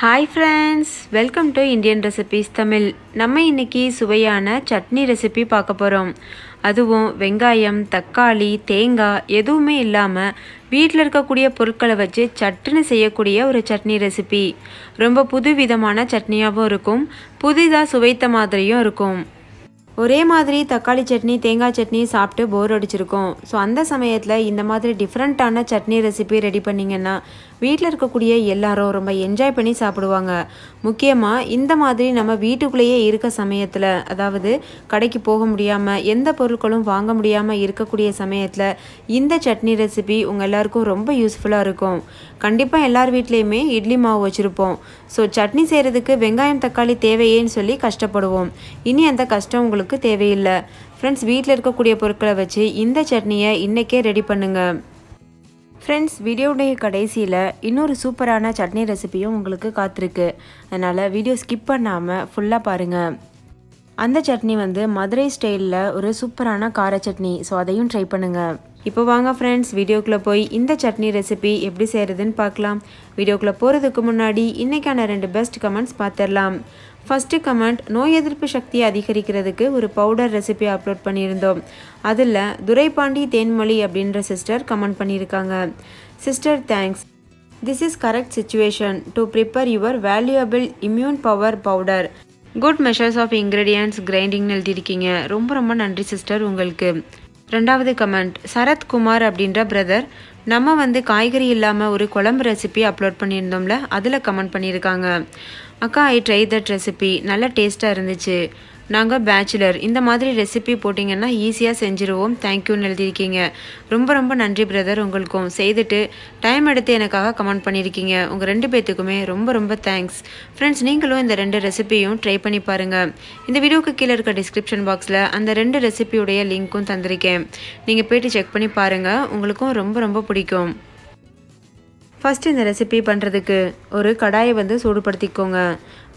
Hi friends, welcome to Indian Recipes Tamil. நம்ம இன்னைக்கு சுவையான சட்னி ரெசிபி பார்க்க போறோம். அதுவும் வெங்காயம், தக்காளி, தேங்காய் எதுவுமே இல்லாம வீட்ல இருக்கக்கூடிய பொருட்களை வச்சு சட்னி செய்யக்கூடிய ஒரு சட்னி ரெசிபி. ரொம்ப புதுவிதமான சட்னியாவும் இருக்கும். புதிதா சுவைத்த மாதிரியும் இருக்கும். ஒரே மாதிரி தக்காளி சட்னி தேங்காய் சட்னி சாப்பிட்டு போர் அடிச்சிருக்கோம். ஸோ அந்த சமயத்தில் இந்த மாதிரி டிஃப்ரெண்ட்டான சட்னி ரெசிபி ரெடி பண்ணிங்கன்னா வீட்டில் இருக்கக்கூடிய எல்லாரும் ரொம்ப என்ஜாய் பண்ணி சாப்பிடுவாங்க. முக்கியமாக இந்த மாதிரி நம்ம வீட்டுக்குள்ளேயே இருக்க சமயத்தில், அதாவது கடைக்கு போக முடியாமல் எந்த பொருட்களும் வாங்க முடியாமல் இருக்கக்கூடிய சமயத்தில் இந்த சட்னி ரெசிபி உங்கள் எல்லாருக்கும் ரொம்ப யூஸ்ஃபுல்லாக இருக்கும். கண்டிப்பாக எல்லார் வீட்லேயுமே இட்லி மாவு வச்சுருப்போம். ஸோ சட்னி செய்கிறதுக்கு வெங்காயம் தக்காளி தேவையேன்னு சொல்லி கஷ்டப்படுவோம். இனி அந்த கஷ்டம் உங்களுக்கு தேவையில்லை. ஃப்ரெண்ட்ஸ், வீட்டில் இருக்கக்கூடிய பொருட்களை வச்சு இந்த சட்னியை இன்றைக்கே ரெடி பண்ணுங்கள். ஃப்ரெண்ட்ஸ், வீடியோடைய கடைசியில் இன்னொரு சூப்பரான சட்னி ரெசிபியும் உங்களுக்கு காத்திருக்கு. அதனால் வீடியோ ஸ்கிப் பண்ணாமல் ஃபுல்லாக பாருங்கள். அந்த சட்னி மதுரை ஸ்டைலில் ஒரு சூப்பரான கார சட்னி. ஸோ அதையும் ட்ரை பண்ணுங்கள். இப்போ வாங்க ஃப்ரெண்ட்ஸ், வீடியோக்குள்ளே போய் இந்த சட்னி ரெசிபி எப்படி செய்கிறதுன்னு பார்க்கலாம். வீடியோக்குள்ளே போகிறதுக்கு முன்னாடி இன்றைக்கான 2 பெஸ்ட் கமெண்ட்ஸ் பார்த்துடலாம். ஃபஸ்ட்டு கமெண்ட், நோய் எதிர்ப்பு சக்தியை அதிகரிக்கிறதுக்கு ஒரு பவுடர் ரெசிபி அப்லோட் பண்ணியிருந்தோம். அதில் துரைபாண்டி தேன்மொழி அப்படின்ற சிஸ்டர் கமெண்ட் பண்ணியிருக்காங்க. Sister, thanks. This is correct situation to prepare your valuable immune power powder. Good measures of ingredients கிரைண்டிங்னு எழுதியிருக்கீங்க. ரொம்ப ரொம்ப நன்றி சிஸ்டர் உங்களுக்கு. 2வது கமெண்ட், சரத்குமார் அப்படின்ற பிரதர் நம்ம காய்கறி இல்லாமல் ஒரு குழம்பு ரெசிபி அப்லோட் பண்ணியிருந்தோம்ல, அதில் கமெண்ட் பண்ணியிருக்காங்க. அக்கா, ஐ ட்ரை தட் ரெசிபி, நல்ல டேஸ்ட்டாக இருந்துச்சு. நாங்கள் பேச்சுலர், இந்த மாதிரி ரெசிபி போட்டிங்கன்னா ஈஸியாக செஞ்சுருவோம், தேங்க்யூன்னு எழுதியிருக்கீங்க. ரொம்ப ரொம்ப நன்றி பிரதர் உங்களுக்கும். செய்துட்டு டைம் எடுத்து எனக்காக கமெண்ட் பண்ணியிருக்கீங்க. உங்கள் 2 பேர்த்துக்குமே ரொம்ப ரொம்ப தேங்க்ஸ். ஃப்ரெண்ட்ஸ், நீங்களும் இந்த 2 ரெசிபியும் ட்ரை பண்ணி பாருங்கள். இந்த வீடியோக்கு கீழே இருக்க டிஸ்கிரிப்ஷன் பாக்ஸில் அந்த 2 ரெசிபியுடைய லிங்க்கும் தந்திருக்கேன். நீங்கள் போய்ட்டு செக் பண்ணி பாருங்கள், உங்களுக்கும் ரொம்ப ரொம்ப பிடிக்கும். ஃபஸ்ட்டு இந்த ரெசிபி பண்ணுறதுக்கு ஒரு கடாயை சூடுபடுத்திக்கோங்க.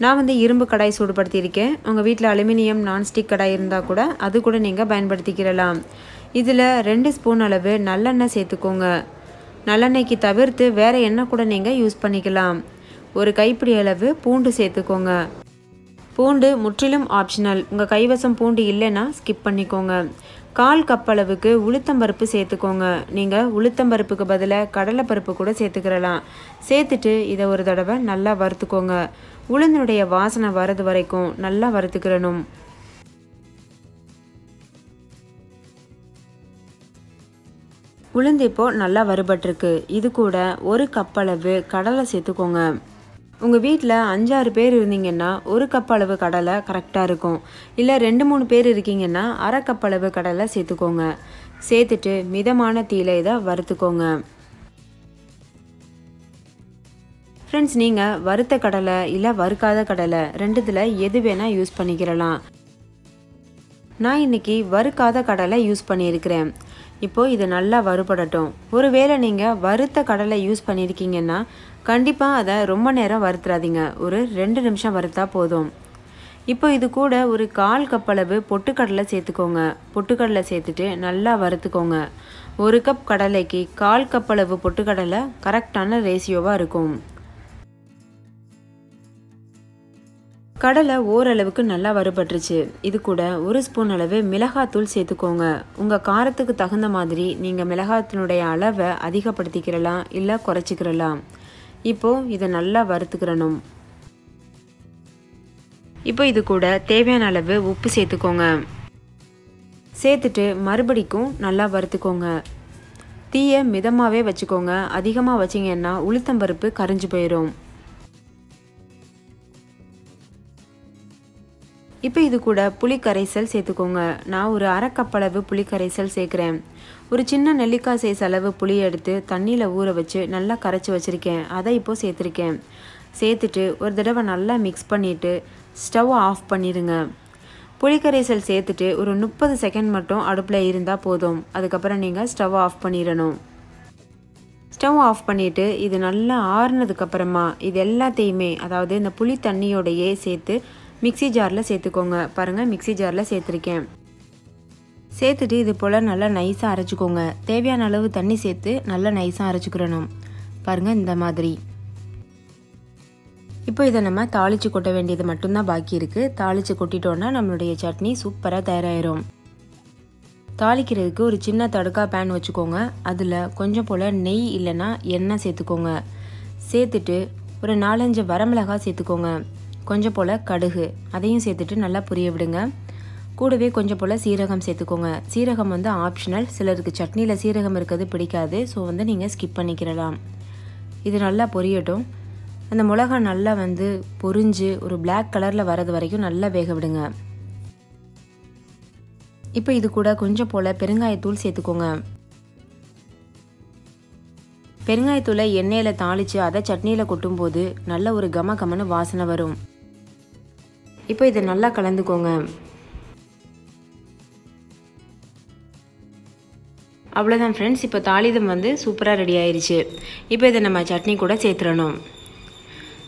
நான் இரும்பு கடாய் சூடுபடுத்தியிருக்கேன். உங்கள் வீட்டில் அலுமினியம் நான்ஸ்டிக் கடாய் இருந்தால் கூட அது கூட நீங்கள் பயன்படுத்திக்கிறலாம். இதில் 2 ஸ்பூன் அளவு நல்லெண்ணெய் சேர்த்துக்கோங்க. நல்லெண்ணெய்க்கு தவிர்த்து வேறு எண்ணெய் கூட நீங்கள் யூஸ் பண்ணிக்கலாம். ஒரு கைப்பிடி அளவு பூண்டு சேர்த்துக்கோங்க. பூண்டு முற்றிலும் ஆப்ஷனல். உங்கள் கைவசம் பூண்டு இல்லைன்னா ஸ்கிப் பண்ணிக்கோங்க. 1/4 கப் அளவுக்கு உளுத்தம்பருப்பு சேர்த்துக்கோங்க. நீங்கள் உளுத்தம்பருப்புக்கு பதிலாக கடலைப்பருப்பு கூட சேர்த்துக்கிறலாம். சேர்த்துட்டு இதை ஒரு தடவை நல்லா வறுத்துக்கோங்க. உளுந்தினுடைய வாசனை வரது வரைக்கும் நல்லா வறுத்துக்கிறணும். உளுந்து இப்போது நல்லா வறுபட்டிருக்கு. இது கூட 1 கப் அளவு கடலை சேர்த்துக்கோங்க. உங்கள் வீட்டில் 5-6 பேர் இருந்தீங்கன்னா 1 கப் அளவு கடலை கரெக்டாக இருக்கும். இல்லை 2-3 பேர் இருக்கீங்கன்னா 1/2 கப் அளவு கடலை சேர்த்துக்கோங்க. சேர்த்துட்டு மிதமான தீயில இதை வறுத்துக்கோங்க. ஃப்ரெண்ட்ஸ், நீங்கள் வறுத்த கடலை இல்லை வறுக்காத கடலை 2த்தில் எது வேணால் யூஸ் பண்ணிக்கிறலாம். நான் இன்றைக்கி வறுக்காத கடலை யூஸ் பண்ணியிருக்கிறேன். இப்போது இது நல்லா வறுபடட்டும். ஒருவேளை நீங்கள் வறுத்த கடலை யூஸ் பண்ணியிருக்கீங்கன்னா கண்டிப்பாக அதை ரொம்ப நேரம் வறுத்துறாதீங்க. ஒரு 2 நிமிஷம் வறுத்தா போதும். இப்போ இது கூட ஒரு 1/4 கப் அளவு பொட்டுக்கடலை சேர்த்துக்கோங்க. பொட்டுக்கடலை சேர்த்துட்டு நல்லா வறுத்துக்கோங்க. 1 கப் கடலைக்கு 1/4 கப் அளவு பொட்டுக்கடலை கரெக்டான ரேஷியோவாக இருக்கும். கடலை ஓரளவுக்கு நல்லா வறுபட்டுருச்சு. இது கூட 1 ஸ்பூன் அளவு மிளகாத்தூள் சேர்த்துக்கோங்க. உங்கள் காரத்துக்கு தகுந்த மாதிரி நீங்கள் மிளகாத்தூளுடைய அளவை அதிகப்படுத்திக்கிறலாம் இல்லை குறைச்சிக்கிறலாம். இப்போது இதை நல்லா வறுத்துக்கிறணும். இப்போ இது கூட தேவையான அளவு உப்பு சேர்த்துக்கோங்க. சேர்த்துட்டு மறுபடிக்கும் நல்லா வறுத்துக்கோங்க. தீயை மிதமாகவே வச்சுக்கோங்க. அதிகமாக வச்சிங்கன்னா உளுத்தம்பருப்பு கரைஞ்சி போயிடும். இப்போ இது கூட புளி கரைசல் சேர்த்துக்கோங்க. நான் ஒரு 1/2 கப் அளவு புளி கரைசல் சேர்க்குறேன். ஒரு சின்ன நெல்லிக்காய் சைஸ் அளவு புளி எடுத்து தண்ணியில் ஊற வச்சு நல்லா கரைச்சி வச்சுருக்கேன். அதை இப்போது சேர்த்துருக்கேன். சேர்த்துட்டு ஒரு தடவை நல்லா மிக்ஸ் பண்ணிவிட்டு ஸ்டவ் ஆஃப் பண்ணிடுங்க. புளி கரைசல் சேர்த்துட்டு ஒரு 30 செகண்ட் மட்டும் அடுப்பில் இருந்தால் போதும். அதுக்கப்புறம் நீங்கள் ஸ்டவ் ஆஃப் பண்ணிடணும். ஸ்டவ் ஆஃப் பண்ணிவிட்டு இது நல்லா ஆறுனதுக்கப்புறமா இது எல்லாத்தையுமே, அதாவது இந்த புளி தண்ணியோடையே சேர்த்து மிக்ஸி ஜாரில் சேர்த்துக்கோங்க. பாருங்கள், மிக்ஸி ஜாரில் சேர்த்துருக்கேன். சேர்த்துட்டு இது போல் நல்லா நைஸாக அரைச்சிக்கோங்க. தேவையான அளவு தண்ணி சேர்த்து நல்லா நைஸாக அரைச்சிக்கிறணும். பாருங்கள், இந்த மாதிரி. இப்போ இதை நம்ம தாளித்து கொட்ட வேண்டியது மட்டும்தான் பாக்கி இருக்குது. தாளித்து கொட்டிட்டோன்னா நம்மளுடைய சட்னி சூப்பராக தயாராகிடும். தாளிக்கிறதுக்கு ஒரு சின்ன தடுக்கா பேன் வச்சுக்கோங்க. அதில் கொஞ்சம் போல் நெய் இல்லைன்னா எண்ணெய் சேர்த்துக்கோங்க. சேர்த்துட்டு ஒரு 4-5 வரமிளகாய் சேர்த்துக்கோங்க. கொஞ்சம் போல் கடுகு அதையும் சேர்த்துட்டு நல்லா பொரிய விடுங்க. கூடவே கொஞ்சம் போல் சீரகம் சேர்த்துக்கோங்க. சீரகம் வந்து ஆப்ஷனல். சிலருக்கு சட்னியில் சீரகம் இருக்கிறது பிடிக்காது. ஸோ வந்து நீங்கள் ஸ்கிப் பண்ணிக்கிறலாம். இது நல்லா பொரியட்டும். அந்த மிளகா நல்லா வந்து பொரிஞ்சு ஒரு பிளாக் கலரில் வரது வரைக்கும் நல்லா வேக விடுங்க. இப்போ இது கூட கொஞ்சம் போல் பெருங்காயத்தூள் சேர்த்துக்கோங்க. பெருங்காயத்தூளை எண்ணெயில் தாளித்து அதை சட்னியில் கொட்டும்போது நல்ல ஒரு கமகமன்னு வாசனை வரும். இப்போ இதை நல்லா கலந்துக்கோங்க. அவ்வளோதான் ஃப்ரெண்ட்ஸ். இப்போ தாளிதம் வந்து சூப்பராக ரெடி ஆயிடுச்சு. இப்போ இதை நம்ம சட்னி கூட சேர்த்துடணும்.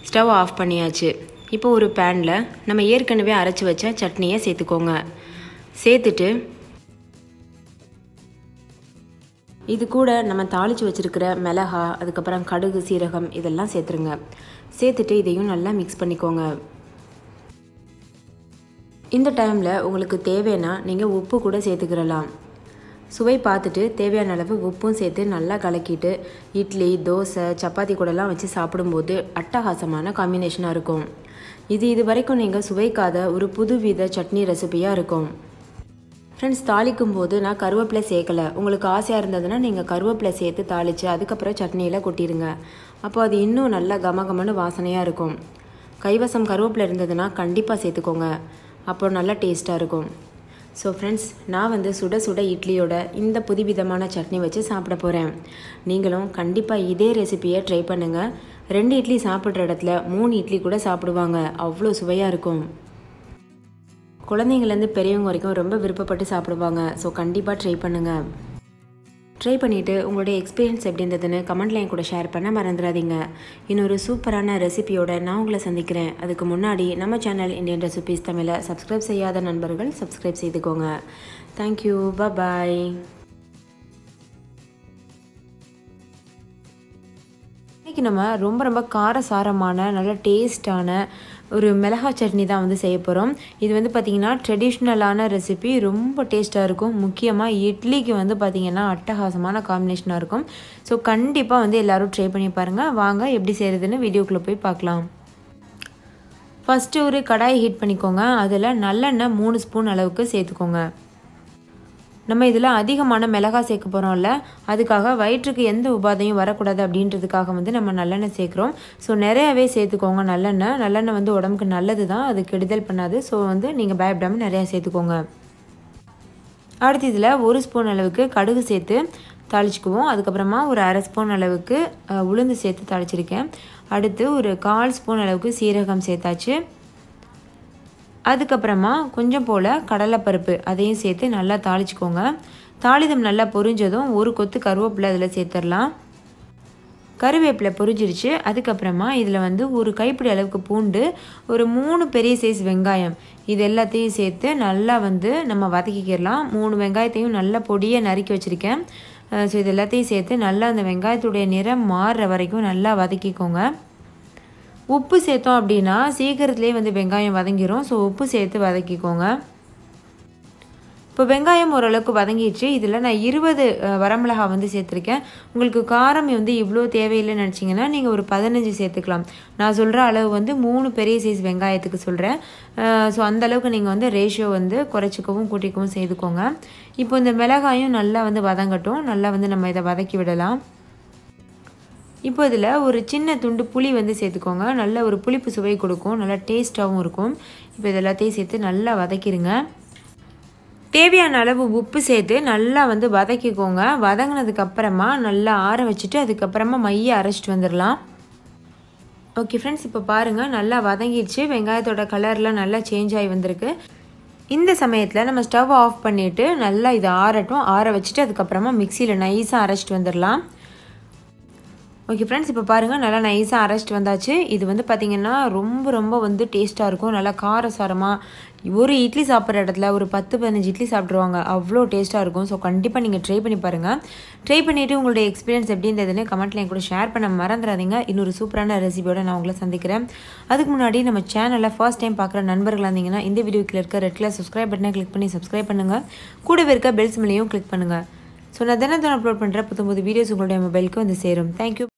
ஸ்டவ் ஆஃப் பண்ணியாச்சு. இப்போ ஒரு பேனில் நம்ம ஏற்கனவே அரைச்சி வச்ச சட்னியை சேர்த்துக்கோங்க. சேர்த்துட்டு இது கூட நம்ம தாளித்து வச்சுருக்கிற மிளகா, அதுக்கப்புறம் கடுகு, சீரகம் இதெல்லாம் சேர்த்துருங்க. சேர்த்துட்டு இதையும் நல்லா மிக்ஸ் பண்ணிக்கோங்க. இந்த டைமில் உங்களுக்கு தேவைன்னா நீங்கள் உப்பு கூட சேர்த்துக்கிறலாம். சுவை பார்த்துட்டு தேவையான அளவு உப்பும் சேர்த்து நல்லா கலக்கிட்டு இட்லி, தோசை, சப்பாத்தி கூடலாம் வச்சு சாப்பிடும்போது அட்டகாசமான காம்பினேஷனாக இருக்கும். இது வரைக்கும் நீங்கள் சுவைக்காத ஒரு புதுவித சட்னி ரெசிபியாக இருக்கும். ஃப்ரெண்ட்ஸ், தாளிக்கும் போது நான் கருவேப்பிலை சேர்க்கலை. உங்களுக்கு ஆசையாக இருந்ததுன்னா நீங்கள் கருவேப்பிலை சேர்த்து தாளித்து அதுக்கப்புறம் சட்னியில் கொட்டிடுங்க. அப்போ அது இன்னும் நல்லா கமகமன்னு வாசனையாக இருக்கும். கைவசம் கருவேப்பிலை இருந்ததுன்னா கண்டிப்பாக சேர்த்துக்கோங்க. அப்போ நல்லா டேஸ்ட்டாக இருக்கும். ஸோ ஃப்ரெண்ட்ஸ், நான் வந்து சுட சுட இட்லியோட இந்த புதுவிதமான சட்னி வச்சு சாப்பிட போகிறேன். நீங்களும் கண்டிப்பாக இதே ரெசிபியை ட்ரை பண்ணுங்கள். 2 இட்லி சாப்பிட்ற இடத்துல 3 இட்லி கூட சாப்பிடுவாங்க. அவ்வளோ சுவையாக இருக்கும். குழந்தைங்கள்லேருந்து பெரியவங்க வரைக்கும் ரொம்ப விருப்பப்பட்டு சாப்பிடுவாங்க. ஸோ கண்டிப்பாக ட்ரை பண்ணுங்கள். ட்ரை பண்ணிவிட்டு உங்களுடைய எக்ஸ்பீரியன்ஸ் எப்படி இருந்ததுன்னு கமெண்ட்டில் என் கூட ஷேர் பண்ண மறந்துடாதீங்க. இன்னொரு சூப்பரான ரெசிபியோட நான் உங்களை சந்திக்கிறேன். அதுக்கு முன்னாடி நம்ம சேனல் இந்தியன் ரெசிபீஸ் தமிழை சப்ஸ்கிரைப் செய்யாத நண்பர்கள் சப்ஸ்கிரைப் செய்துக்கோங்க. தேங்க்யூ. பாய். இன்றைக்கி நம்ம ரொம்ப காரசாரமான நல்ல டேஸ்டான ஒரு மிளகாய் சட்னி தான் வந்து செய்ய போகிறோம். இது வந்து பார்த்திங்கன்னா ட்ரெடிஷ்னலான ரெசிபி. ரொம்ப டேஸ்ட்டாக இருக்கும். முக்கியமாக இட்லிக்கு வந்து பார்த்திங்கன்னா அட்டகாசமான காம்பினேஷனாக இருக்கும். ஸோ கண்டிப்பாக வந்து எல்லோரும் ட்ரை பண்ணி பாருங்கள். வாங்க எப்படி செய்கிறதுன்னு வீடியோக்குள்ளே போய் பார்க்கலாம். ஃபஸ்ட்டு ஒரு கடாயை ஹீட் பண்ணிக்கோங்க. அதில் நல்லெண்ணெய் 3 ஸ்பூன் அளவுக்கு சேர்த்துக்கோங்க. நம்ம இதில் அதிகமான மிளகாய் சேர்க்க போகிறோம்ல, அதுக்காக வயிற்றுக்கு எந்த உபாதையும் வரக்கூடாது அப்படின்றதுக்காக வந்து நம்ம நல்லெண்ணெய் சேர்க்குறோம். ஸோ நிறையாவே சேர்த்துக்கோங்க. நல்லெண்ணெய் வந்து உடம்புக்கு நல்லது தான், அது கெடுதல் பண்ணாது. ஸோ வந்து நீங்கள் பயப்படாமல் நிறையா சேர்த்துக்கோங்க. அடுத்து இதில் 1 ஸ்பூன் அளவுக்கு கடுகு சேர்த்து தாளிச்சுக்குவோம். அதுக்கப்புறமா ஒரு 1/2 ஸ்பூன் அளவுக்கு உளுந்து சேர்த்து தாளிச்சிருக்கேன். அடுத்து ஒரு 1/4 ஸ்பூன் அளவுக்கு சீரகம் சேர்த்தாச்சு. அதுக்கப்புறமா கொஞ்சம் போல் கடலைப்பருப்பு அதையும் சேர்த்து நல்லா தாளிச்சுக்கோங்க. தாளிதம் நல்லா பொரிஞ்சதும் ஒரு கொத்து கருவேப்பிலை அதில் சேர்த்துடலாம். கருவேப்பிலை பொரிஞ்சிருச்சு. அதுக்கப்புறமா இதில் வந்து ஒரு கைப்பிடி அளவுக்கு பூண்டு, ஒரு 3 பெரிய சைஸ் வெங்காயம் இது எல்லாத்தையும் சேர்த்து நல்லா வந்து நம்ம வதக்கிக்கிறலாம். 3 வெங்காயத்தையும் நல்லா பொடியாக நறுக்கி வச்சுருக்கேன். ஸோ இது எல்லாத்தையும் சேர்த்து நல்லா அந்த வெங்காயத்துடைய நிறம் மாறுற வரைக்கும் நல்லா வதக்கிக்கோங்க. உப்பு சேர்த்தோம் அப்படின்னா சீக்கிரத்துலேயே வந்து வெங்காயம் வதங்கிடும். ஸோ உப்பு சேர்த்து வதக்கிக்கோங்க. இப்போ வெங்காயம் ஓரளவுக்கு வதங்கிடுச்சு. இதில் நான் 20 வரமிளகாய் வந்து சேர்த்துருக்கேன். உங்களுக்கு காரம் வந்து இவ்வளோ தேவையில்லைன்னு நினச்சிங்கன்னா நீங்கள் ஒரு 15 சேர்த்துக்கலாம். நான் சொல்கிற அளவு வந்து 3 பெரிய சைஸ் வெங்காயத்துக்கு சொல்கிறேன். ஸோ அந்தளவுக்கு நீங்கள் வந்து ரேஷியோ வந்து குறைச்சிக்கவும் கூட்டிக்கவும் செய்துக்கோங்க. இப்போ இந்த மிளகாயும் நல்லா வந்து வதங்கட்டும். நல்லா வந்து நம்ம இதை வதக்கி விடலாம். இப்போ இதில் ஒரு சின்ன துண்டு புளி வந்து சேர்த்துக்கோங்க. நல்ல ஒரு புளிப்பு சுவை கொடுக்கும். நல்லா டேஸ்ட்டாகவும் இருக்கும். இப்போ இது எல்லாத்தையும் சேர்த்து நல்லா வதக்கிடுங்க. தேவையான அளவு உப்பு சேர்த்து நல்லா வந்து வதக்கிக்கோங்க. வதங்கினதுக்கப்புறமா நல்லா ஆற வச்சுட்டு அதுக்கப்புறமா மையை அரைச்சிட்டு வந்துடலாம். ஓகே ஃப்ரெண்ட்ஸ், இப்போ பாருங்கள் நல்லா வதங்கிடுச்சு. வெங்காயத்தோட கலர்லாம் நல்லா சேஞ்ச் ஆகி வந்திருக்கு. இந்த சமயத்தில் நம்ம ஸ்டவ் ஆஃப் பண்ணிவிட்டு நல்லா இதை ஆறட்டும். ஆற வச்சுட்டு அதுக்கப்புறமா மிக்சியில் நைஸாக அரைச்சிட்டு வந்துடலாம். ஓகே ஃப்ரெண்ட்ஸ், இப்போ பாருங்கள் நல்லா நைஸாக அரைச்சிட்டு வந்தாச்சு. இது வந்து பார்த்திங்கன்னா ரொம்ப ரொம்ப வந்து டேஸ்ட்டாக இருக்கும். நல்லா காரசாரமாக ஒரு இட்லி சாப்பிட்ற இடத்துல ஒரு 10-15 இட்லி சாப்பிட்ருவாங்க. அவ்வளோ டேஸ்ட்டாக இருக்கும். ஸோ கண்டிப்பாக நீங்கள் ட்ரை பண்ணி பாருங்கள். ட்ரை பண்ணிவிட்டு உங்களுடைய எக்ஸ்பீரியன்ஸ் எப்படி இருந்ததுன்னு கமெண்ட்டில் என் கூட ஷேர் பண்ண மறந்துடாதீங்க. இன்னொரு சூப்பரான ரெசிபியோட நான் உங்களை சந்திக்கிறேன். அதுக்கு முன்னாடி நம்ம சேனலில் ஃபர்ஸ்ட் டைம் பார்க்குற நண்பர்களாக இருந்தீங்கன்னா இந்த வீடியோக்கில் இருக்க ரெட் கலர் சப்ஸ்கிரைப் பட்டனை கிளிக் பண்ணி சப்ஸ்கிரைப் பண்ணுங்கள். கூடவே இருக்க பெல் சிம்லையும் கிளிக் பண்ணுங்கள். ஸோ நான் தினம் அப்லோட் பண்ணுற புது வீடியோஸ் உங்களுடைய மொபைலுக்கு வந்து சேரும். தேங்க்யூ.